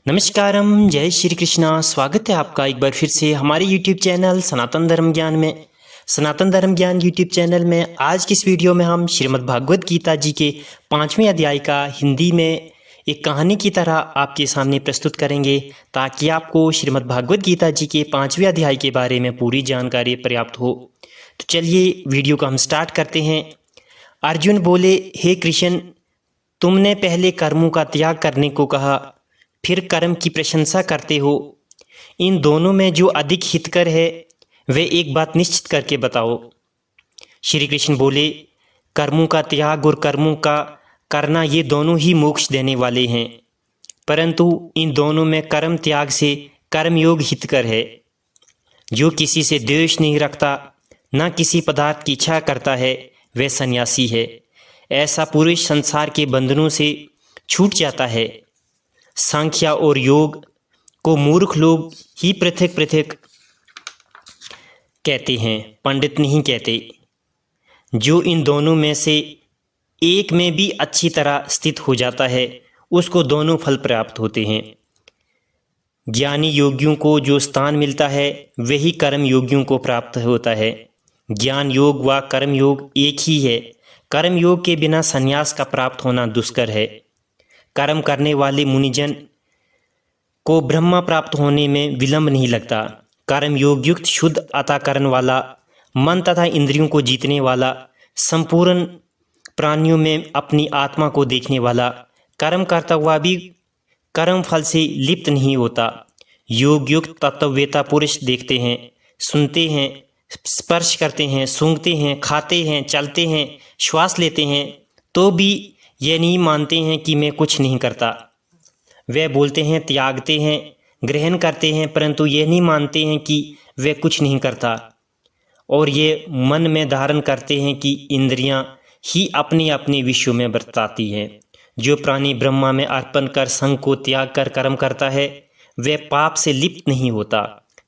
नमस्कारम, जय श्री कृष्णा। स्वागत है आपका एक बार फिर से हमारे YouTube चैनल सनातन धर्म ज्ञान में। सनातन धर्म ज्ञान YouTube चैनल में आज की इस वीडियो में हम श्रीमद् भागवत गीता जी के 5वें अध्याय का हिंदी में एक कहानी की तरह आपके सामने प्रस्तुत करेंगे, ताकि आपको श्रीमद् भागवत गीता जी के 5वें अध्याय के बारे में पूरी जानकारी पर्याप्त हो। तो चलिए वीडियो को हम स्टार्ट करते हैं। अर्जुन बोले, हे कृष्ण, तुमने पहले कर्मों का त्याग करने को कहा, फिर कर्म की प्रशंसा करते हो। इन दोनों में जो अधिक हितकर है वे एक बात निश्चित करके बताओ। श्री कृष्ण बोले, कर्मों का त्याग और कर्मों का करना ये दोनों ही मोक्ष देने वाले हैं, परंतु इन दोनों में कर्म त्याग से कर्मयोग हितकर है। जो किसी से द्वेष नहीं रखता, न किसी पदार्थ की इच्छा करता है, वह सन्यासी है। ऐसा पुरुष संसार के बंधनों से छूट जाता है। सांख्य और योग को मूर्ख लोग ही पृथक पृथक कहते हैं, पंडित नहीं कहते। जो इन दोनों में से एक में भी अच्छी तरह स्थित हो जाता है, उसको दोनों फल प्राप्त होते हैं। ज्ञानी योगियों को जो स्थान मिलता है वही कर्म योगियों को प्राप्त होता है। ज्ञान योग व कर्म योग एक ही है। कर्म योग के बिना संन्यास का प्राप्त होना दुष्कर है। कर्म करने वाले मुनिजन को ब्रह्मा प्राप्त होने में विलंब नहीं लगता। कर्म योग युक्त शुद्ध अंतःकरण वाला, मन तथा इंद्रियों को जीतने वाला, संपूर्ण प्राणियों में अपनी आत्मा को देखने वाला, कर्म करता हुआ भी कर्म फल से लिप्त नहीं होता। योग युक्त तत्ववेता पुरुष देखते हैं, सुनते हैं, स्पर्श करते हैं, सूंघते हैं, खाते हैं, चलते हैं, श्वास लेते हैं, तो भी ये नहीं मानते हैं कि मैं कुछ नहीं करता। वे बोलते हैं, त्यागते हैं, ग्रहण करते हैं, परंतु ये नहीं मानते हैं कि वे कुछ नहीं करता। और ये मन में धारण करते हैं कि इंद्रियां ही अपने अपने विश्व में बरताती हैं। जो प्राणी ब्रह्मा में अर्पण कर संग को त्याग कर कर्म करता है, वह पाप से लिप्त नहीं होता।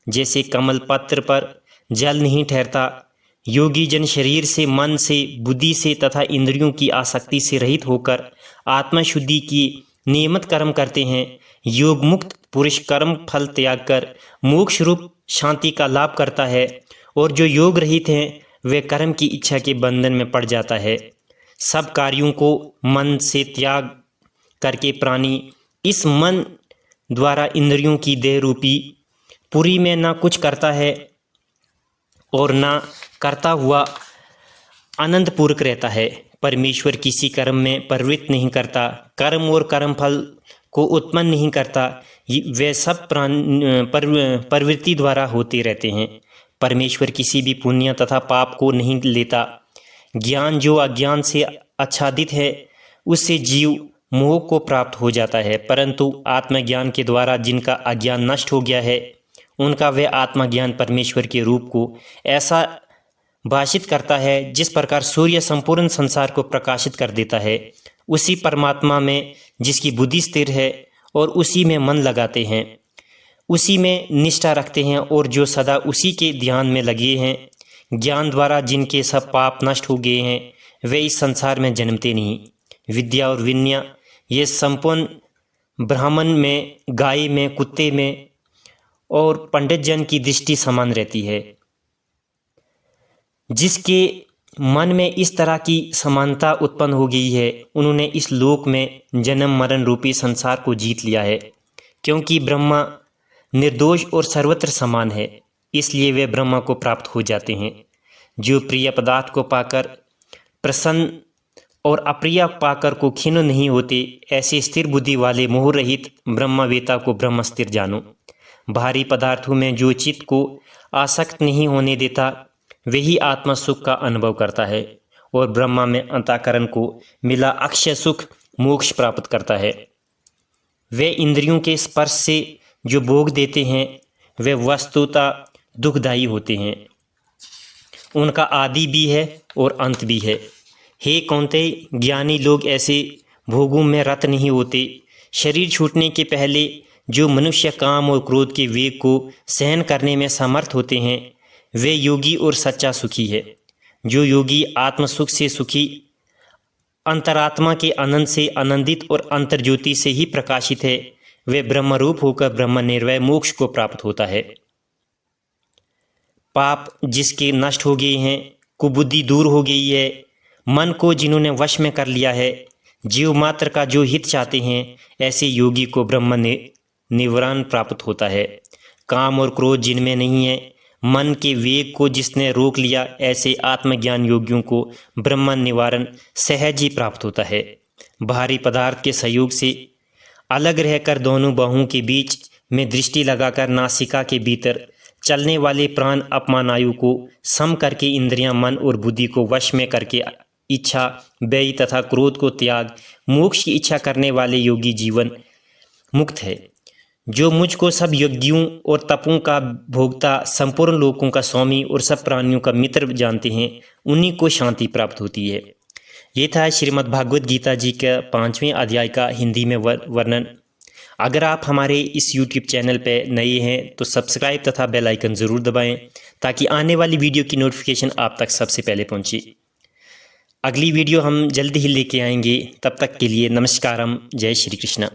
जैसे कमल पत्र पर जल नहीं ठहरता, योगी जन शरीर से, मन से, बुद्धि से तथा इंद्रियों की आसक्ति से रहित होकर आत्मा शुद्धि की नियमित कर्म करते हैं। योग मुक्त पुरुष कर्म फल त्याग कर मोक्ष रूप शांति का लाभ करता है, और जो योग रहित हैं वे कर्म की इच्छा के बंधन में पड़ जाता है। सब कार्यों को मन से त्याग करके प्राणी इस मन द्वारा इंद्रियों की देह रूपी पुरी में ना कुछ करता है और ना करता हुआ आनंदपूर्वक रहता है। परमेश्वर किसी कर्म में प्रवृत्त नहीं करता, कर्म और कर्म फल को उत्पन्न नहीं करता। वे सब प्रवृत्ति द्वारा होते रहते हैं। परमेश्वर किसी भी पुण्य तथा पाप को नहीं लेता। ज्ञान जो अज्ञान से आच्छादित है, उससे जीव मोह को प्राप्त हो जाता है, परंतु आत्मज्ञान के द्वारा जिनका अज्ञान नष्ट हो गया है, उनका वह आत्मज्ञान परमेश्वर के रूप को ऐसा भाषित करता है जिस प्रकार सूर्य संपूर्ण संसार को प्रकाशित कर देता है। उसी परमात्मा में जिसकी बुद्धि स्थिर है और उसी में मन लगाते हैं, उसी में निष्ठा रखते हैं, और जो सदा उसी के ध्यान में लगे हैं, ज्ञान द्वारा जिनके सब पाप नष्ट हो गए हैं, वे इस संसार में जन्मते नहीं। विद्या और विनय ये संपूर्ण ब्राह्मण में, गाय में, कुत्ते में और पंडित जन की दृष्टि समान रहती है। जिसके मन में इस तरह की समानता उत्पन्न हो गई है, उन्होंने इस लोक में जन्म मरण रूपी संसार को जीत लिया है। क्योंकि ब्रह्मा निर्दोष और सर्वत्र समान है, इसलिए वे ब्रह्मा को प्राप्त हो जाते हैं। जो प्रिय पदार्थ को पाकर प्रसन्न और अप्रिय पाकर को खिन्न नहीं होते, ऐसे स्थिर बुद्धि वाले मोह रहित ब्रह्मवेता को ब्रह्म स्थिर जानो। भारी पदार्थों में जो चित्त को आसक्त नहीं होने देता, वही आत्मा सुख का अनुभव करता है, और ब्रह्मा में अंतःकरण को मिला अक्षय सुख मोक्ष प्राप्त करता है। वे इंद्रियों के स्पर्श से जो भोग देते हैं, वे वस्तुतः दुखदायी होते हैं। उनका आदि भी है और अंत भी है। हे कौन्तेय, ज्ञानी लोग ऐसे भोगों में रत नहीं होते। शरीर छूटने के पहले जो मनुष्य काम और क्रोध के वेग को सहन करने में समर्थ होते हैं, वे योगी और सच्चा सुखी है। जो योगी आत्म सुख से सुखी, अंतरात्मा के आनंद से आनंदित और अंतर्ज्योति से ही प्रकाशित है, वे ब्रह्मरूप होकर ब्रह्म निर्वय मोक्ष को प्राप्त होता है। पाप जिसके नष्ट हो गए हैं, कुबुद्धि दूर हो गई है, मन को जिन्होंने वश में कर लिया है, जीव मात्र का जो हित चाहते हैं, ऐसे योगी को ब्रह्म निवारण प्राप्त होता है। काम और क्रोध जिनमें नहीं है, मन के वेग को जिसने रोक लिया, ऐसे आत्मज्ञान योगियों को ब्रह्म निवारण सहज ही प्राप्त होता है। बाहरी पदार्थ के सहयोग से अलग रहकर दोनों बाहों के बीच में दृष्टि लगाकर नासिका के भीतर चलने वाले प्राण अपमानायु को सम करके इंद्रियां, मन और बुद्धि को वश में करके इच्छा, व्यय तथा क्रोध को त्याग मोक्ष की इच्छा करने वाले योगी जीवन मुक्त है। जो मुझको सब यज्ञों और तपों का भोक्ता, संपूर्ण लोकों का स्वामी और सब प्राणियों का मित्र जानते हैं, उन्हीं को शांति प्राप्त होती है। ये था श्रीमद् भागवत गीता जी का 5वें अध्याय का हिंदी में वर्णन। अगर आप हमारे इस YouTube चैनल पर नए हैं तो सब्सक्राइब तथा बेल आइकन ज़रूर दबाएं ताकि आने वाली वीडियो की नोटिफिकेशन आप तक सबसे पहले पहुंचे। अगली वीडियो हम जल्द ही लेके आएंगे। तब तक के लिए नमस्कारम, जय श्री कृष्ण।